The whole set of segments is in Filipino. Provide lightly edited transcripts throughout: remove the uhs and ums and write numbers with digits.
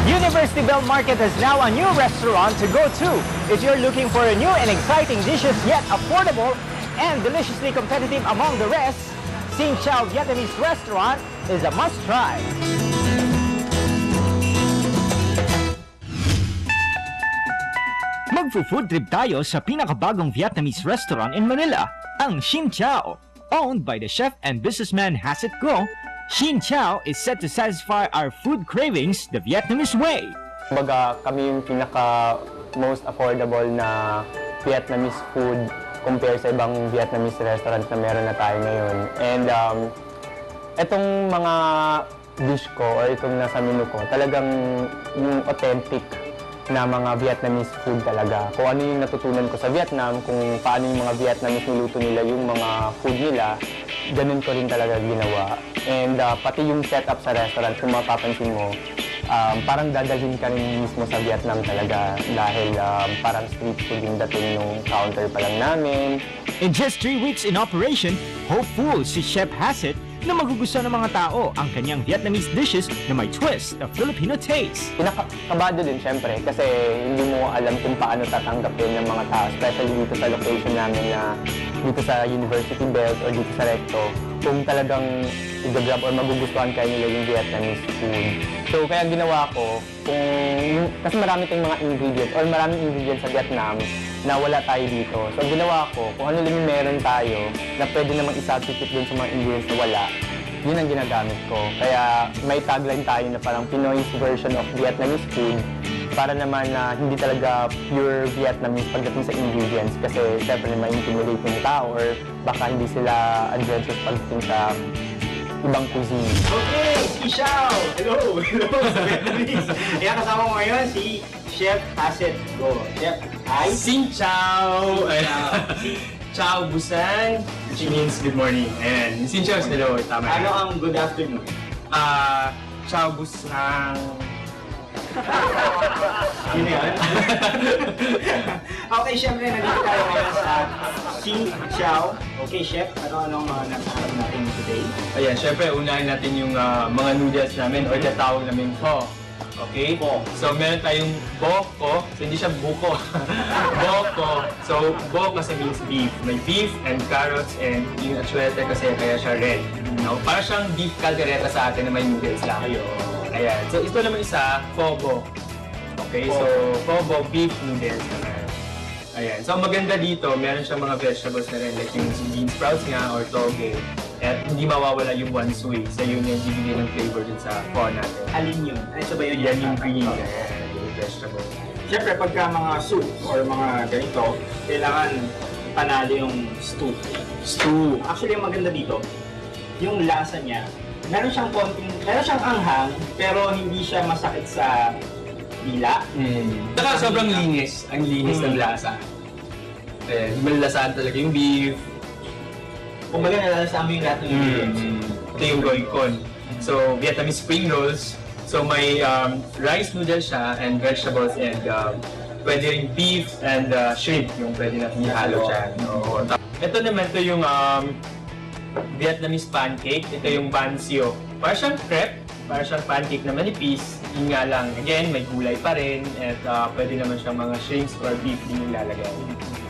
University Bell Market has now a new restaurant to go to. If you're looking for a new and exciting dishes yet affordable and deliciously competitive among the rest, Xin Chao Vietnamese Restaurant is a must-try. Magfo-food trip tayo sa pinakabagong Vietnamese restaurant in Manila, ang Xin Chao. Owned by the chef and businessman Hasset Go, Xin Chao is set to satisfy our food cravings the Vietnamese way. Kumbaga, kami yung pinaka most affordable na Vietnamese food compare sa ibang Vietnamese restaurant na meron na tayo ngayon. And itong mga dish ko or itong nasa menu ko, talagang yung authentic na mga Vietnamese food talaga. Kung ano yung natutunan ko sa Vietnam, kung paano yung mga Vietnamese niluto nila yung mga food nila, ganun ko rin talaga ginawa. And pati yung setup sa restaurant, kung mapapansin mo, parang dadalhin ka rin mismo sa Vietnam talaga dahil parang street food yung dating yung counter pa lang namin. In just 3 weeks in operation, hopeful si Chef Hasset na magugustuhan ng mga tao ang kanyang Vietnamese dishes na may twist of Filipino taste. Pinakabado din syempre kasi hindi mo alam kung paano tatanggapin ng mga tao, especially dito sa location namin na dito sa University Belt or dito sa Recto, kung talagang i-grab or magugustuhan kayo nila yung Vietnamese food. So kaya ginawa ko, kasi marami tayong mga ingredients or maraming ingredients sa Vietnam na wala tayo dito. So ginawa ko, kung ano lang yung meron tayo na pwede namang i-substitute dun sa mga ingredients na wala, yun ang ginagamit ko. Kaya may tagline tayo na parang Pinoy's version of Vietnamese food para naman na hindi talaga pure Vietnamese pagdating sa ingredients kasi syempre ma-intimidate yung tao or baka hindi sila adventurous pagdating sa ibang cuisine. Okay, si Xiao! Hello! Hello sa Vietnamese! Kaya kasama mo ngayon si Chef Hasset Go. Chef, hi! Xin Chao! Chao Busan, which means good morning. And Xin Chao is hello, tama. Ano ang good afternoon? Chao Busan. Yun yun? Okay, syempre, nandito tayo ngayon sa Xin Chao. Okay, Chef, ano-anong nasa natin today? Ayan, syempre, unahin natin yung mga noodles namin or natawag namin pho. Okay? Pho. So, meron tayong boko. So, hindi siya buko. Boko. So, bo kasi means beef. May beef and carrots and yung atsuete kasi kaya siya red. No? Para siyang beef caldereta sa atin na may noodles lang. Ayan. So, ito naman isa, pho bo. Okay? So, pho bo, beef noodles naman. Ayan. So, maganda dito, meron siyang mga vegetables na rin, like yung bean sprouts nga or toge. At hindi mawawala yung one sui. So, yun yung bibigay ng flavor dun sa pho natin. Alin yun? Ay, so ba yun? Yan yung green, yung vegetable. Siyempre, pagka mga soup or mga ganito, kailangan panalo yung stew. Stew. Actually, yung maganda dito, yung lasa niya, meron siyang anghang, pero hindi siya masakit sa dila. Saka sobrang linis. Ang linis ng lasa. Malasahan talaga yung beef. Kumbaga, nalalasama yung lahat ng ingredients. Ito yung goikon. So, Vietnamese spring rolls. So, may rice noodles siya and vegetables and pwede rin beef and shrimp yung pwede natin ihalo siya. Ito naman, ito yung Vietnamese pancake. Ito yung banh xio. Para siyang crepe. Para siyang pancake na manipis. Yun nga lang, again, may gulay pa rin at pwede naman siyang mga shrimps or beef din yung lalagay.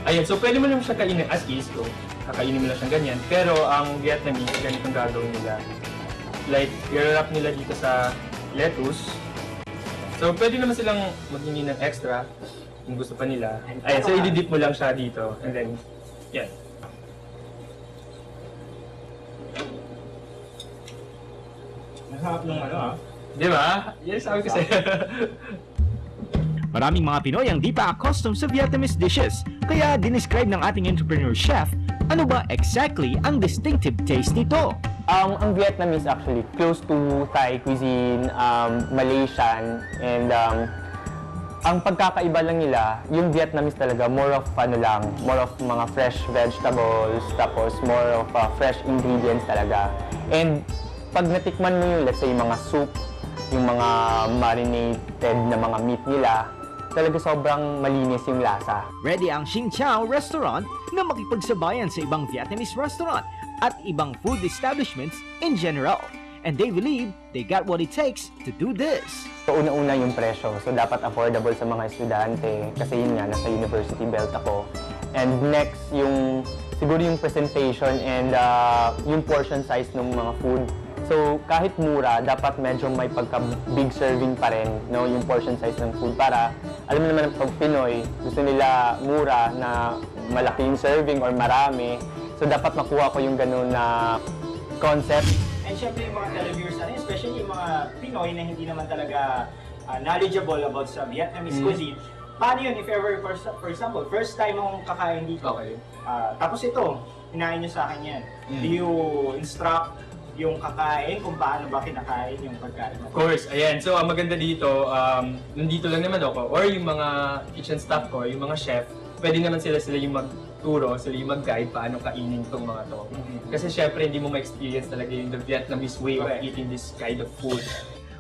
Ayun, so pwede mo naman siya kainin as is. So, kakainin mo lang siyang ganyan. Pero ang Vietnamese, ganitong gagawin nila. Like, i-wrap nila dito sa lettuce. So, pwede naman silang maghingi ng extra kung gusto pa nila. Ayun, so i-dip mo lang siya dito. And then, yan. Masarap ng Di ba? Yes, sabi ko sa'yo. Maraming mga Pinoy ang di pa accustomed sa Vietnamese dishes, kaya dinescribe ng ating entrepreneur chef ano ba exactly ang distinctive taste nito. Ang Vietnamese actually close to Thai cuisine, Malaysian, and ang pagkakaiba lang nila, yung Vietnamese talaga more of more of mga fresh vegetables, tapos more of fresh ingredients talaga. And pag natikman mo yung, let's say, mga soup, yung mga marinated na mga meat nila, talaga sobrang malinis yung lasa. Ready ang Xin Chao Restaurant na makipagsabayan sa ibang Vietnamese restaurant at ibang food establishments in general. and they believe they got what it takes to do this. So una-una yung presyo. So dapat affordable sa mga estudyante kasi yun nga, nasa university belt ako. And next, siguro yung presentation and yung portion size ng mga food. So kahit mura, dapat medyo may pagka-big serving pa rin, no, yung portion size ng food para, alam mo naman pag Pinoy, gusto nila mura na malaki yung serving or marami. So dapat makuha ko yung ganun na concept. And syempre yung mga televiewers natin, especially yung mga Pinoy na hindi naman talaga knowledgeable about sa Vietnamese cuisine, paano yun if ever, for example, first time mong kakain dito, Okay. Tapos ito, hinain nyo sa akin yan. Do you instruct yung kakain kung paano ba kinakain yung pagkain mo? Of course, ayan. So, ang maganda dito, nandito lang naman ako, or yung mga kitchen staff ko, yung mga chef, pwede naman sila yung magturo, sila yung mag-guide paano kainin itong mga to. Kasi syempre, hindi mo ma-experience talaga yung the Vietnamese way of eating this kind of food.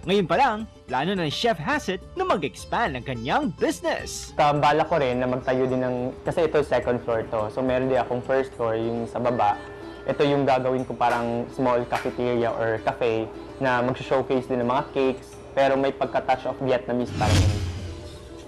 Ngayon pa lang, plano na ni Chef Hassett na mag-expand ng kanyang business. Bala ko rin na magtayo din ng, kasi ito second floor to, so meron din akong first floor, yung sa baba. Ito yung gagawin ko parang small cafeteria or cafe na mag-showcase din ng mga cakes, pero may pagka-touch of Vietnamese pa rin.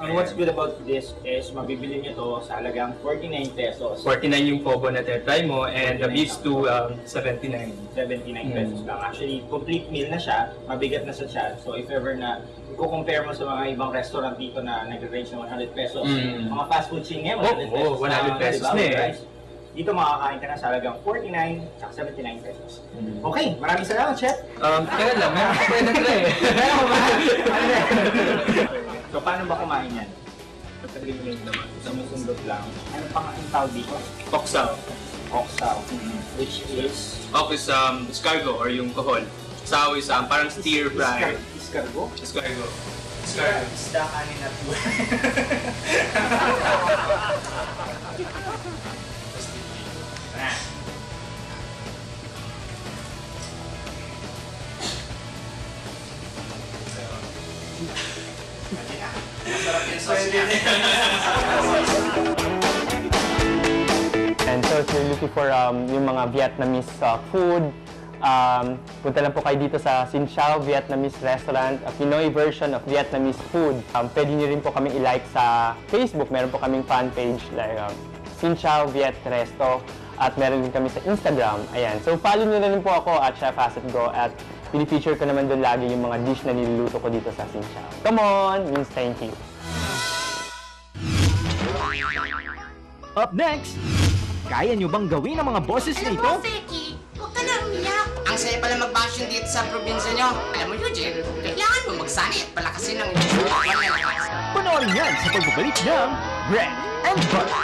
What's good about this is mabibili nyo to sa halagang 49 pesos. 49 yung pobo na try mo, and the beef stew, 79. 79 pesos lang. Actually, complete meal na siya, mabigat na sa tiyan. So if ever na i-compare mo sa mga ibang restaurant dito na nag-range ng 100 pesos, mga fast food chain ngayon, 100 pesos. 100 pesos na eh. Dito makakain ka na sa halagang 49 at 79 pesos. Okay, maraming salamat, Chef. Kaya lang, meron ko pwede na eh. So paano ba kumain yan? Sumusundot lang. Ano pang ang tawag dito? Oksaw. Oksaw. Which is? Ok is escargot or yung kohol. Saw is parang stir fry. Escargot? Escargot. Isda kanin at buhay. And so if you're looking for yung mga Vietnamese food, punta lang po kayo dito sa Sin Chau Vietnamese Restaurant, a Pinoy version of Vietnamese food. Pwede nyo rin po kami i-like sa Facebook, meron po kaming fan page like Sin Chau Viet Resto, at meron din kami sa Instagram. Ayan. So follow nyo na rin po ako at Chef Hassett Go, at pinifeature ko naman doon lagi yung mga dish na niluluto ko dito sa Sin Chau. Come on! Means thank you. Up next, kaya nyo bang gawin ang mga boses na ito? Alam mo, Seki, huwag ka na umiyak. Ang saya pala mag-bastion dito sa probinsya nyo. Alam mo, Eugene, kailangan mo magsanay at palakasin ng inyong Panoorin yan sa pagbabalik ng Bread and Butter.